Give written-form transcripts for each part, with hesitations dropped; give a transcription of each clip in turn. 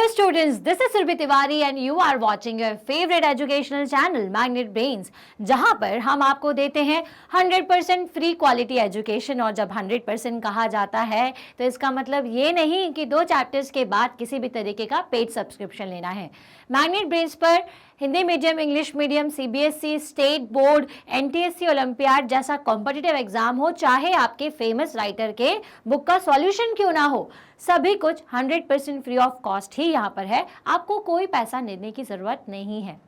Hello students, this is Surbhi Tiwari and you are watching your favorite educational channel Magnet Brains, जहां पर हम आपको देते हैं 100% फ्री क्वालिटी एजुकेशन। और जब 100% कहा जाता है तो इसका मतलब ये नहीं कि 2 चैप्टर्स के बाद किसी भी तरीके का पेड सब्सक्रिप्शन लेना है। मैग्नेट ब्रेन्स पर Hindi medium, English medium, CBSE, state board, NTSC, olympiad जैसा कॉम्पिटिटिव एग्जाम हो, चाहे आपके फेमस राइटर के बुक का सॉल्यूशन क्यों ना हो, सभी कुछ 100% फ्री ऑफ कॉस्ट ही यहाँ पर है। आपको कोई पैसा देने की ज़रूरत नहीं है।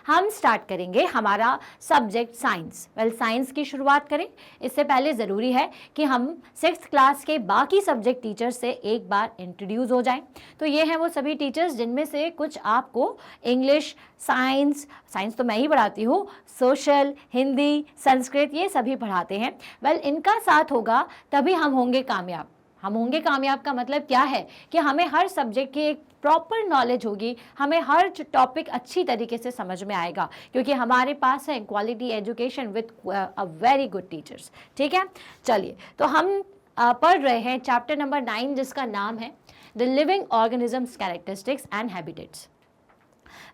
हम स्टार्ट करेंगे हमारा सब्जेक्ट साइंस। साइंस की शुरुआत करें इससे पहले ज़रूरी है कि हम 6th क्लास के बाकी सब्जेक्ट टीचर्स से एक बार इंट्रोड्यूस हो जाएं। तो ये हैं वो सभी टीचर्स जिनमें से कुछ आपको इंग्लिश, साइंस तो मैं ही पढ़ाती हूँ, सोशल, हिंदी, संस्कृत ये सभी पढ़ाते हैं। इनका साथ होगा तभी हम होंगे कामयाब। हम होंगे कामयाब का मतलब क्या है कि हमें हर सब्जेक्ट की एक प्रॉपर नॉलेज होगी, हमें हर टॉपिक अच्छी तरीके से समझ में आएगा, क्योंकि हमारे पास है quality education with a very good teachers. ठीक है, चलिए तो हम पढ़ रहे हैं चैप्टर नंबर 9 जिसका नाम है the living organisms characteristics and habitats.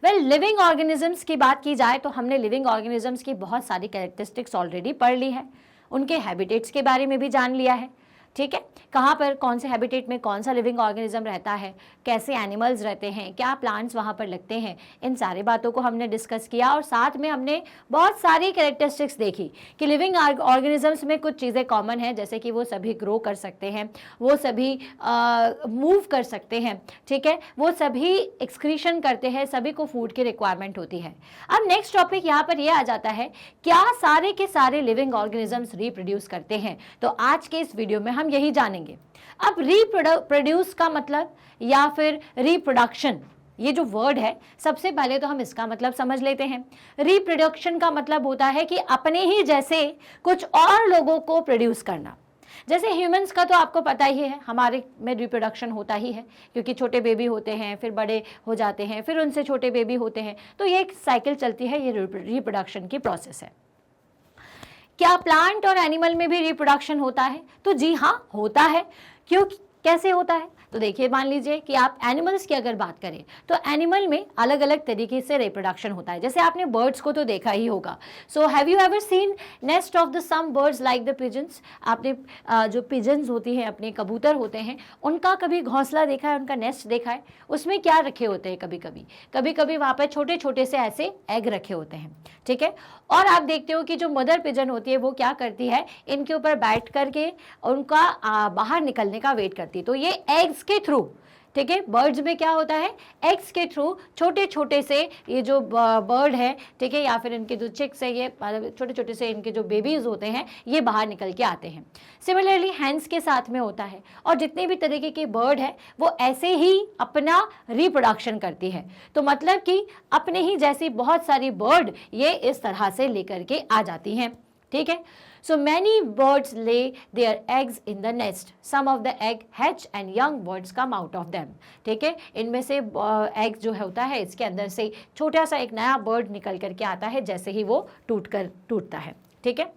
Living organisms की बात की जाए तो हमने लिविंग ऑर्गेनिजम्स की बहुत सारी कैरेक्टरिस्टिक्स ऑलरेडी पढ़ ली है, उनके हैबिटेट्स के बारे में भी जान लिया है। ठीक है, कहाँ पर कौन से हैबिटेट में कौन सा लिविंग ऑर्गेनिज्म रहता है, कैसे एनिमल्स रहते हैं, क्या प्लांट्स वहाँ पर लगते हैं, इन सारी बातों को हमने डिस्कस किया। और साथ में हमने बहुत सारी कैरेक्टरिस्टिक्स देखी कि लिविंग ऑर्गेनिजम्स में कुछ चीज़ें कॉमन हैं, जैसे कि वो सभी ग्रो कर सकते हैं, वो सभी मूव कर सकते हैं, ठीक है, वो सभी एक्सक्रीशन करते हैं, सभी को फूड की रिक्वायरमेंट होती है। अब नेक्स्ट टॉपिक यहाँ पर यह आ जाता है, क्या सारे के सारे लिविंग ऑर्गेनिजम्स रिप्रोड्यूस करते हैं? तो आज के इस वीडियो में हम यही जानेंगे। अब रिप्रोड्यूस का मतलब या फिर रिप्रोडक्शन, ये जो वर्ड है, सबसे पहले तो हम इसका मतलब समझ लेते हैं। रिप्रोडक्शन का मतलब होता है कि अपने ही जैसे कुछ और लोगों को प्रोड्यूस करना। जैसे ह्यूमंस का तो आपको पता ही है, हमारे में रिप्रोडक्शन होता ही है, क्योंकि छोटे बेबी होते हैं, फिर बड़े हो जाते हैं, फिर उनसे छोटे बेबी होते हैं, तो ये एक साइकिल चलती है, ये रिप्रोडक्शन की प्रोसेस है। क्या प्लांट और एनिमल में भी रिप्रोडक्शन होता है? तो जी हाँ, होता है। क्यों, कैसे होता है? तो देखिए, मान लीजिए कि आप एनिमल्स की अगर बात करें तो एनिमल में अलग अलग तरीके से रिप्रोडक्शन होता है। जैसे आपने बर्ड्स को तो देखा ही होगा। So have you ever seen nest of the some birds like the pigeons? आपने जो पिजन्स होती हैं, अपने कबूतर होते हैं, उनका कभी घोंसला देखा है, उनका नेस्ट देखा है? उसमें क्या रखे होते हैं? कभी कभी वहाँ पर छोटे छोटे से ऐसे एग रखे होते हैं। ठीक है, और आप देखते हो कि जो मदर पिजन होती है वो क्या करती है, इनके ऊपर बैठ करके उनका बाहर निकलने का वेट करती है। तो ये एग्स के थ्रू, ठीक है, बर्ड्स में क्या होता है, एग्स के थ्रू छोटे छोटे से ये जो बर्ड है, ठीक है, या फिर इनके जो चिक्स है, ये छोटे छोटे से इनके जो बेबीज होते हैं, ये बाहर निकल के आते हैं। सिमिलरली हैंस के साथ में होता है, और जितने भी तरीके के बर्ड है वो ऐसे ही अपना रिप्रोडक्शन करती है। तो मतलब कि अपने ही जैसी बहुत सारी बर्ड ये इस तरह से लेकर के आ जाती हैं। ठीक है, so many birds lay their eggs in the nest. Some of the egg hatch and young birds come out of them. ठीक है, इनमें से एग जो होता है, इसके अंदर से छोटा सा एक नया बर्ड निकल करके आता है जैसे ही वो टूटता है। ठीक है,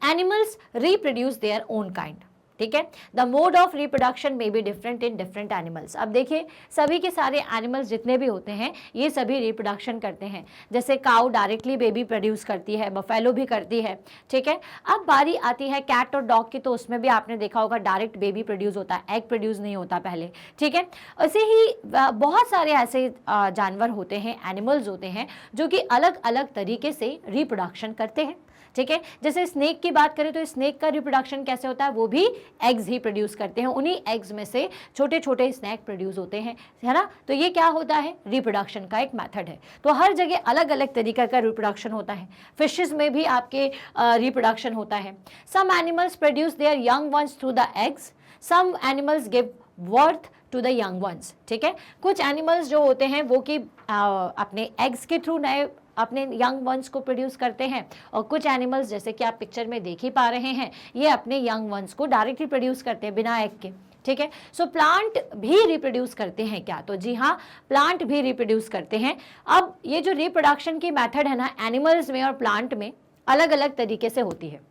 animals reproduce there own kind. ठीक है, द मोड ऑफ रिप्रोडक्शन में be different in different animals. अब देखिए, सभी के सारे एनिमल्स जितने भी होते हैं ये सभी रिप्रोडक्शन करते हैं। जैसे काऊ डायरेक्टली बेबी प्रोड्यूस करती है, बफेलो भी करती है। ठीक है, अब बारी आती है कैट और डॉग की, तो उसमें भी आपने देखा होगा डायरेक्ट बेबी प्रोड्यूस होता है, एग प्रोड्यूस नहीं होता पहले। ठीक है, ऐसे ही बहुत सारे ऐसे जानवर होते हैं, एनिमल्स होते हैं जो कि अलग अलग तरीके से रिप्रोडक्शन करते हैं। ठीक है, जैसे स्नेक की बात करें तो स्नेक का रिप्रोडक्शन कैसे होता है, वो भी एग्स ही प्रोड्यूस करते हैं, उन्हीं एग्स में से छोटे छोटे स्नैक प्रोड्यूस होते हैं, है ना। तो ये क्या होता है, रिप्रोडक्शन का एक मेथड है। तो हर जगह अलग अलग तरीके का रिप्रोडक्शन होता है। फिशेस में भी आपके रिप्रोडक्शन होता है। Some animals produce their young ones through the eggs, some animals give birth to the young ones. ठीक है, कुछ एनिमल्स जो होते हैं वो कि अपने एग्स के थ्रू नए अपने यंग वंस को प्रोड्यूस करते हैं, और कुछ एनिमल्स जैसे कि आप पिक्चर में देख ही पा रहे हैं, ये अपने यंग वंस को डायरेक्टली प्रोड्यूस करते हैं बिना एग के। ठीक है, सो प्लांट भी रिप्रोड्यूस करते हैं क्या? तो जी हाँ, प्लांट भी रिप्रोड्यूस करते हैं। अब ये जो रिप्रोडक्शन की मेथड है ना, एनिमल्स में और प्लांट में अलग अलग तरीके से होती है।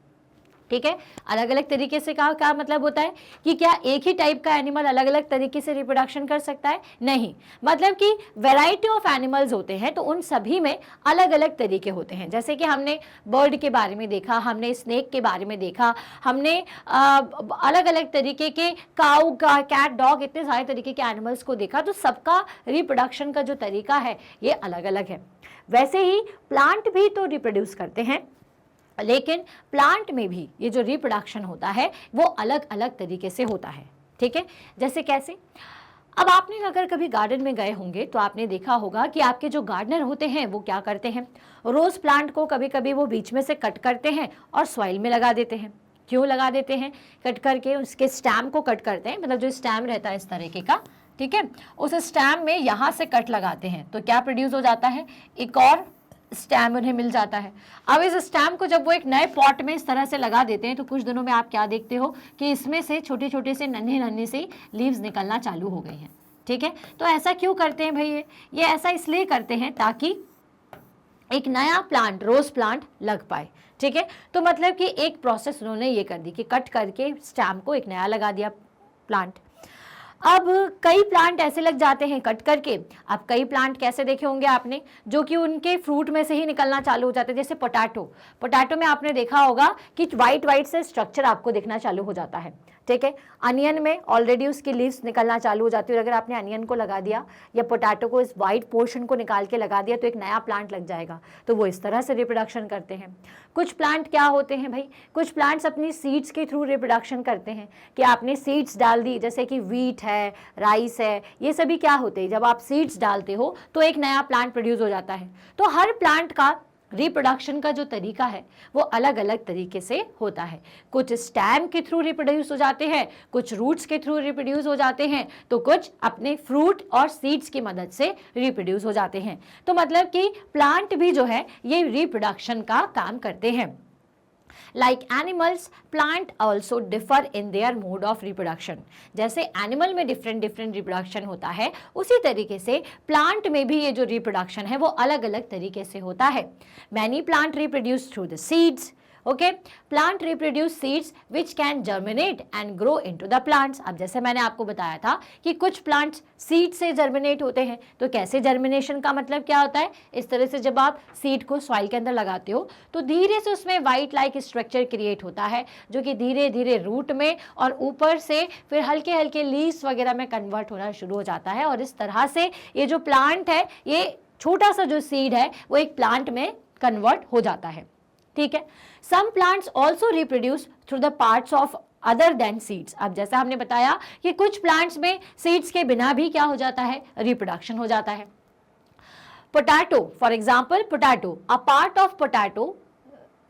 ठीक है। अलग अलग तरीके से का क्या मतलब होता है कि क्या एक ही टाइप का एनिमल अलग अलग तरीके से रिप्रोडक्शन कर सकता है? नहीं, मतलब कि वैरायटी ऑफ एनिमल्स होते हैं तो उन सभी में अलग अलग तरीके होते हैं। जैसे कि हमने बर्ड के बारे में देखा, हमने स्नेक के बारे में देखा, हमने अलग अलग तरीके के काऊ का, कैट, डॉग, इतने सारे तरीके के एनिमल्स को देखा, तो सबका रिप्रोडक्शन का जो तरीका है ये अलग अलग है। वैसे ही प्लांट भी तो रिप्रोड्यूस करते हैं, लेकिन प्लांट में भी ये जो रिप्रोडक्शन होता है वो अलग अलग तरीके से होता है। ठीक है, जैसे कैसे? अब आपने अगर कभी गार्डन में गए होंगे तो आपने देखा होगा कि आपके जो गार्डनर होते हैं वो क्या करते हैं, रोज प्लांट को कभी कभी वो बीच में से कट करते हैं और सॉइल में लगा देते हैं। क्यों लगा देते हैं? कट करके उसके स्टैम को कट करते हैं, मतलब जो स्टैम रहता है इस तरीके का, ठीक है, उस स्टैम में यहाँ से कट लगाते हैं तो क्या प्रोड्यूस हो जाता है, एक और स्टैम उन्हें मिल जाता है। अब इस स्टैम को जब वो एक नए पॉट में इस तरह से लगा देते हैं तो कुछ दिनों में आप क्या देखते हो कि इसमें से छोटे छोटे से नन्हे नन्हे से लीव्स निकलना चालू हो गई हैं। ठीक है, तो ऐसा क्यों करते हैं भाई? ये ऐसा इसलिए करते हैं ताकि एक नया प्लांट, रोज प्लांट लग पाए। ठीक है, तो मतलब कि एक प्रोसेस उन्होंने ये कर दी कि कट करके स्टैम को एक नया लगा दिया प्लांट। अब कई प्लांट ऐसे लग जाते हैं कट करके। अब कई प्लांट कैसे देखे होंगे आपने, जो कि उनके फ्रूट में से ही निकलना चालू हो जाते हैं। जैसे पोटैटो में आपने देखा होगा कि वाइट वाइट से स्ट्रक्चर आपको दिखना चालू हो जाता है। ठीक है, अनियन में ऑलरेडी उसकी लीव्स निकलना चालू हो जाती है। और अगर आपने अनियन को लगा दिया या पोटैटो को, इस वाइट पोर्शन को निकाल के लगा दिया तो एक नया प्लांट लग जाएगा। तो वो इस तरह से रिप्रोडक्शन करते हैं। कुछ प्लांट क्या होते हैं भाई, कुछ प्लांट्स अपनी सीड्स के थ्रू रिप्रोडक्शन करते हैं कि आपने सीड्स डाल दी, जैसे कि वीट है, राइस है, ये सभी क्या होते हैं, जब आप सीड्स डालते हो तो एक नया प्लांट प्रोड्यूस हो जाता है। तो हर प्लांट का रिप्रोडक्शन का जो तरीका है वो अलग अलग तरीके से होता है। कुछ स्टैम के थ्रू रिप्रोड्यूस हो जाते हैं, कुछ रूट्स के थ्रू रिप्रोड्यूस हो जाते हैं, तो कुछ अपने फ्रूट और सीड्स की मदद से रिप्रोड्यूस हो जाते हैं। तो मतलब कि प्लांट भी जो है ये रिप्रोडक्शन का काम करते हैं। Like animals, plant also differ in their mode of reproduction. जैसे एनिमल में डिफरेंट रिप्रोडक्शन होता है, उसी तरीके से प्लांट में भी ये जो रिप्रोडक्शन है वो अलग अलग तरीके से होता है। Many plant reproduce through the seeds. Okay, plant reproduce seeds which can germinate and grow into the plants. अब जैसे मैंने आपको बताया था कि कुछ प्लांट्स सीड से जर्मिनेट होते हैं, तो कैसे जर्मिनेशन का मतलब क्या होता है, इस तरह से जब आप सीड को सॉइल के अंदर लगाते हो तो धीरे से उसमें वाइट लाइक स्ट्रक्चर क्रिएट होता है, जो कि धीरे धीरे रूट में और ऊपर से फिर हल्के हल्के लीव्स वगैरह में कन्वर्ट होना शुरू हो जाता है। और इस तरह से ये जो प्लांट है, ये छोटा सा जो सीड है वो एक प्लांट में कन्वर्ट हो जाता है। ठीक है, some plants also reproduce through the parts of other than seeds. अब जैसा हमने बताया कि कुछ प्लांट्स में सीड्स के बिना भी क्या हो जाता है, रिप्रोडक्शन हो जाता है। Potato, for example potato, a part of potato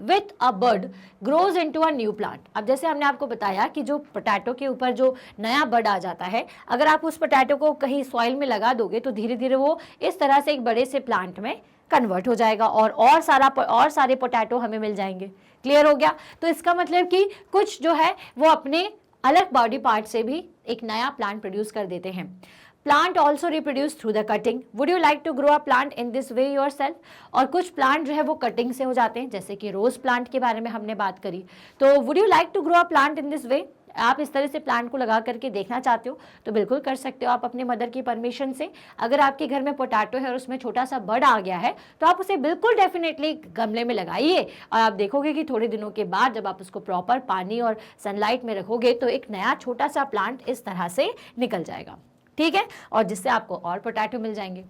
with a bird grows into a new plant. अब जैसे हमने आपको बताया कि जो पोटैटो के ऊपर जो नया बर्ड आ जाता है, अगर आप उस पोटैटो को कहीं सॉइल में लगा दोगे तो धीरे धीरे वो इस तरह से एक बड़े से प्लांट में कन्वर्ट हो जाएगा और सारे पोटैटो हमें मिल जाएंगे। क्लियर हो गया? तो इसका मतलब कि कुछ जो है वो अपने अलग बॉडी पार्ट से भी एक नया प्लांट प्रोड्यूस कर देते हैं। Plant also reproduce through the cutting. Would you like to grow a plant in this way yourself? और कुछ प्लांट जो है वो कटिंग से हो जाते हैं, जैसे कि रोज प्लांट के बारे में हमने बात करी। तो would you like to grow a plant in this way? आप इस तरह से प्लांट को लगा करके देखना चाहते हो तो बिल्कुल कर सकते हो आप अपने मदर की परमिशन से। अगर आपके घर में पोटैटो है और उसमें छोटा सा बर्ड आ गया है तो आप उसे बिल्कुल डेफिनेटली गमले में लगाइए और आप देखोगे कि थोड़े दिनों के बाद जब आप उसको प्रॉपर पानी और सनलाइट में रखोगे तो एक नया छोटा सा प्लांट इस तरह से निकल जाएगा। ठीक है, और जिससे आपको और पोटैटो मिल जाएंगे।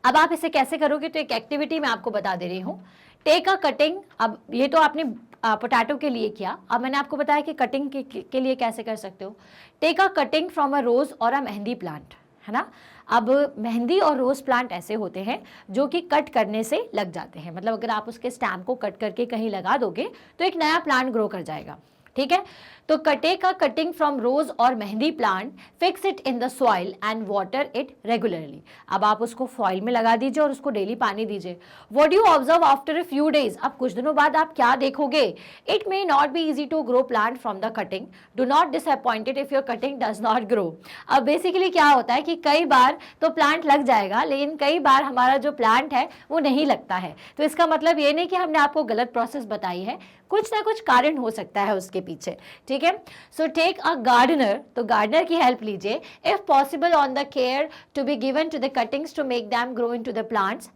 अब आप इसे कैसे करोगे, तो एक एक्टिविटी मैं आपको बता दे रही हूँ। Take a cutting. अब ये तो आपने पोटैटो के लिए किया, अब मैंने आपको बताया कि कटिंग के लिए कैसे कर सकते हो। Take a cutting from a rose or a mehndi plant, है ना। अब मेहंदी और रोज प्लांट ऐसे होते हैं जो कि कट करने से लग जाते हैं, मतलब अगर आप उसके स्टैम को कट करके कहीं लगा दोगे तो एक नया प्लांट ग्रो कर जाएगा। ठीक है, तो टेक अ कटिंग फ्रॉम रोज और mehndi plant, fix it in the soil and water it regularly. अब आप उसको सॉइल में लगा दीजिए और उसको डेली पानी दीजिए। What you observe after a few days? अब कुछ दिनों बाद आप क्या देखोगे? It may not be easy to grow plant from the cutting, do not disappointed if your cutting does not grow. अब बेसिकली क्या होता है कि कई बार तो प्लांट लग जाएगा, लेकिन कई बार हमारा जो प्लांट है वो नहीं लगता है। तो इसका मतलब ये नहीं कि हमने आपको गलत प्रोसेस बताई है, कुछ ना कुछ कारण हो सकता है उसके पीछे, ठीक है। सो टेक अ गार्डनर, तो गार्डनर की हेल्प लीजिए। If possible on the care to be given to the cuttings to make them grow into the plants.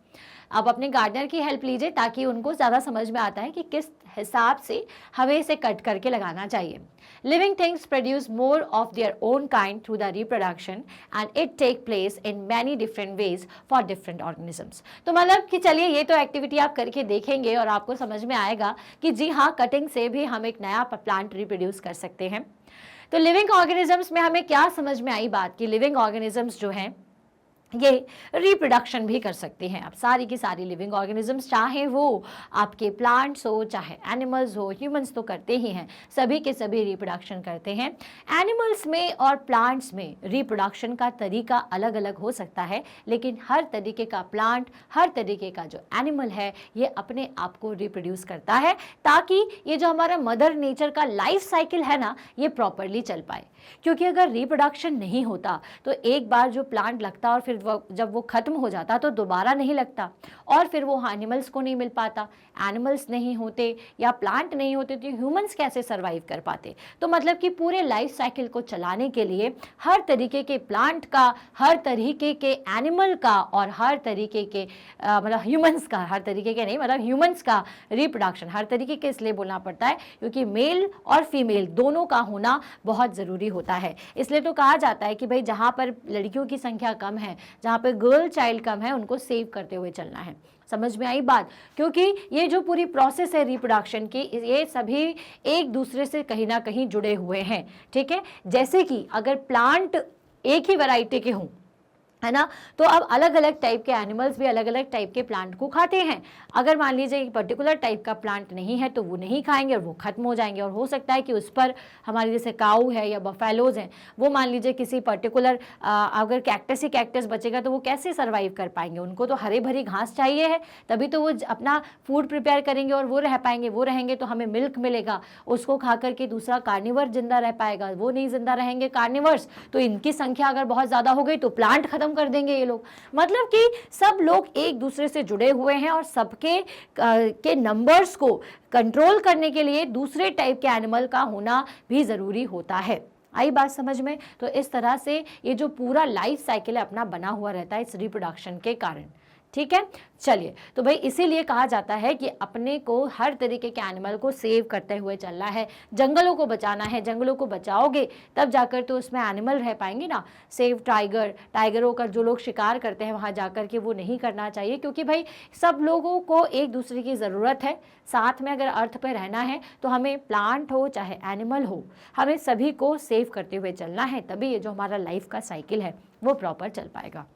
आप अपने गार्डनर की हेल्प लीजिए ताकि उनको ज़्यादा समझ में आता है कि किस हिसाब से हमें इसे कट करके लगाना चाहिए। Living things produce more of their own kind through the reproduction and it take place in many different ways for different organisms. तो मतलब कि चलिए ये तो एक्टिविटी आप करके देखेंगे और आपको समझ में आएगा कि जी हाँ, कटिंग से भी हम एक नया प्लांट रिप्रोड्यूस कर सकते हैं। तो लिविंग ऑर्गेनिजम्स में हमें क्या समझ में आई बात कि लिविंग ऑर्गेनिजम्स जो हैं ये रिप्रोडक्शन भी कर सकती हैं। अब सारी की सारी लिविंग ऑर्गेनिजम्स, चाहे वो आपके प्लांट्स हो चाहे एनिमल्स हो, ह्यूमंस तो करते ही हैं, सभी के सभी रिप्रोडक्शन करते हैं। एनिमल्स में और प्लांट्स में रिप्रोडक्शन का तरीका अलग अलग हो सकता है, लेकिन हर तरीके का प्लांट, हर तरीके का जो एनिमल है ये अपने आप को रिप्रोड्यूस करता है ताकि ये जो हमारा मदर नेचर का लाइफ साइकिल है ना, ये प्रॉपरली चल पाए। क्योंकि अगर रिप्रोडक्शन नहीं होता तो एक बार जो प्लांट लगता और फिर जब वो खत्म हो जाता तो दोबारा नहीं लगता और फिर वो एनिमल्स को नहीं मिल पाता। एनिमल्स नहीं होते या प्लांट नहीं होते तो ह्यूमंस कैसे सरवाइव कर पाते। तो मतलब कि पूरे लाइफ साइकिल को चलाने के लिए हर तरीके के प्लांट का, हर तरीके के एनिमल का और हर तरीके के मतलब ह्यूमंस का, हर तरीके के नहीं मतलब ह्यूमंस का रिप्रोडक्शन, हर तरीके के इसलिए बोलना पड़ता है क्योंकि मेल और फीमेल दोनों का होना बहुत ज़रूरी होता है। इसलिए तो कहा जाता है कि भाई जहाँ पर लड़कियों की संख्या कम है, जहाँ पर गर्ल चाइल्ड कम है, उनको सेव करते हुए चलना है। समझ में आई बात? क्योंकि ये जो पूरी प्रोसेस है रिप्रोडक्शन की, ये सभी एक दूसरे से कहीं ना कहीं जुड़े हुए हैं, ठीक है। जैसे कि अगर प्लांट एक ही वैरायटी के हों, है ना, तो अब अलग अलग टाइप के एनिमल्स भी अलग अलग टाइप के प्लांट को खाते हैं। अगर मान लीजिए एक पर्टिकुलर टाइप का प्लांट नहीं है तो वो नहीं खाएंगे और वो खत्म हो जाएंगे। और हो सकता है कि उस पर हमारी जैसे काऊ है या बफेलोज हैं, वो मान लीजिए किसी पर्टिकुलर अगर कैक्टस ही कैक्टस बचेगा तो वो कैसे सर्वाइव कर पाएंगे। उनको तो हरी भरी घास चाहिए है, तभी तो वो अपना फूड प्रिपेयर करेंगे और वो रह पाएंगे। वो रहेंगे तो हमें मिल्क मिलेगा, उसको खा करके दूसरा कार्निवर जिंदा रह पाएगा। वो नहीं जिंदा रहेंगे कार्निवर्स, तो इनकी संख्या अगर बहुत ज़्यादा हो गई तो प्लांट खत्म कर देंगे ये लोग। मतलब कि सब लोग एक दूसरे से जुड़े हुए हैं और सबके के नंबर्स को कंट्रोल करने के लिए दूसरे टाइप के एनिमल का होना भी जरूरी होता है। आई बात समझ में? तो इस तरह से ये जो पूरा लाइफ साइकिल है अपना बना हुआ रहता है इस रिप्रोडक्शन के कारण, ठीक है। चलिए, तो भाई इसीलिए कहा जाता है कि अपने को हर तरीके के एनिमल को सेव करते हुए चलना है, जंगलों को बचाना है। जंगलों को बचाओगे तब जाकर तो उसमें एनिमल रह पाएंगे ना। सेव टाइगर, टाइगरों का जो लोग शिकार करते हैं वहाँ जाकर के वो नहीं करना चाहिए, क्योंकि भाई सब लोगों को एक दूसरे की ज़रूरत है। साथ में अगर अर्थ पर रहना है तो हमें प्लांट हो चाहे एनिमल हो, हमें सभी को सेव करते हुए चलना है, तभी ये जो हमारा लाइफ का साइकिल है वो प्रॉपर चल पाएगा।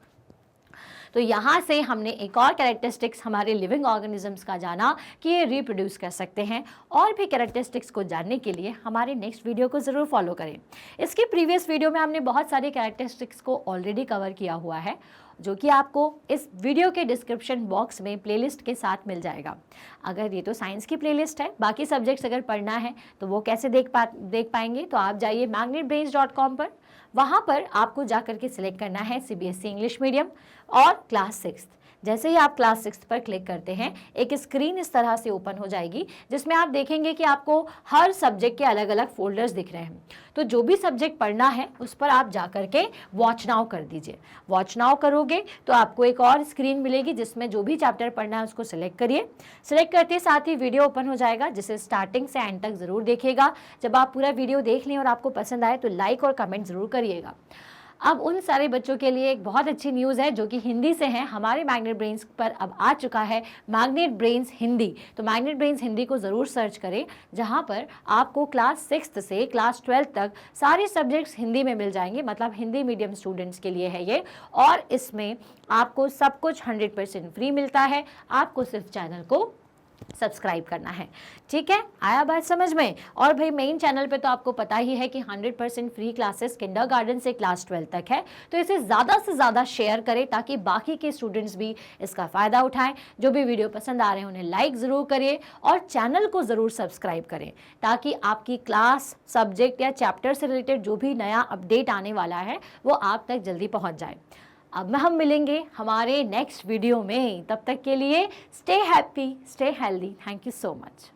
तो यहाँ से हमने एक और कैरेक्टरिस्टिक्स हमारे लिविंग ऑर्गेनिजम्स का जाना कि ये रिप्रोड्यूस कर सकते हैं। और भी कैरेक्टरिस्टिक्स को जानने के लिए हमारे नेक्स्ट वीडियो को ज़रूर फॉलो करें। इसके प्रीवियस वीडियो में हमने बहुत सारे कैरेक्टरिस्टिक्स को ऑलरेडी कवर किया हुआ है, जो कि आपको इस वीडियो के डिस्क्रिप्शन बॉक्स में प्लेलिस्ट के साथ मिल जाएगा। अगर ये तो साइंस की प्लेलिस्ट है, बाकी सब्जेक्ट्स अगर पढ़ना है तो वो कैसे देख पाएंगे, तो आप जाइए magnetbrains.com पर। वहाँ पर आपको जाकर के सिलेक्ट करना है CBSE इंग्लिश मीडियम और क्लास 6। जैसे ही आप क्लास 6 पर क्लिक करते हैं एक स्क्रीन इस तरह से ओपन हो जाएगी, जिसमें आप देखेंगे कि आपको हर सब्जेक्ट के अलग अलग फोल्डर्स दिख रहे हैं। तो जो भी सब्जेक्ट पढ़ना है उस पर आप जाकर के वॉच नाउ कर दीजिए। वॉच नाउ करोगे तो आपको एक और स्क्रीन मिलेगी जिसमें जो भी चैप्टर पढ़ना है उसको सिलेक्ट करिए। सिलेक्ट करते साथ ही वीडियो ओपन हो जाएगा, जिसे स्टार्टिंग से एंड तक ज़रूर देखिएगा। जब आप पूरा वीडियो देख लें और आपको पसंद आए तो लाइक और कमेंट ज़रूर करिएगा। अब उन सारे बच्चों के लिए एक बहुत अच्छी न्यूज़ है जो कि हिंदी से है। हमारे मैग्नेट ब्रेन्स पर अब आ चुका है मैग्नेट ब्रेन्स हिंदी। तो मैग्नेट ब्रेन्स हिंदी को ज़रूर सर्च करें, जहां पर आपको क्लास 6 से क्लास 12 तक सारे सब्जेक्ट्स हिंदी में मिल जाएंगे। मतलब हिंदी मीडियम स्टूडेंट्स के लिए है ये, और इसमें आपको सब कुछ 100% फ्री मिलता है। आपको सिर्फ चैनल को सब्सक्राइब करना है, ठीक है। आया बात समझ में? और भाई मेन चैनल पे तो आपको पता ही है कि 100% फ्री क्लासेस किंडरगार्टन से क्लास 12 तक है। तो इसे ज़्यादा से ज़्यादा शेयर करें ताकि बाकी के स्टूडेंट्स भी इसका फ़ायदा उठाएं। जो भी वीडियो पसंद आ रहे हैं उन्हें लाइक ज़रूर करिए और चैनल को ज़रूर सब्सक्राइब करें, ताकि आपकी क्लास, सब्जेक्ट या चैप्टर से रिलेटेड जो भी नया अपडेट आने वाला है वो आप तक जल्दी पहुँच जाए। अब हम मिलेंगे हमारे नेक्स्ट वीडियो में, तब तक के लिए stay happy, stay healthy. Thank you so much.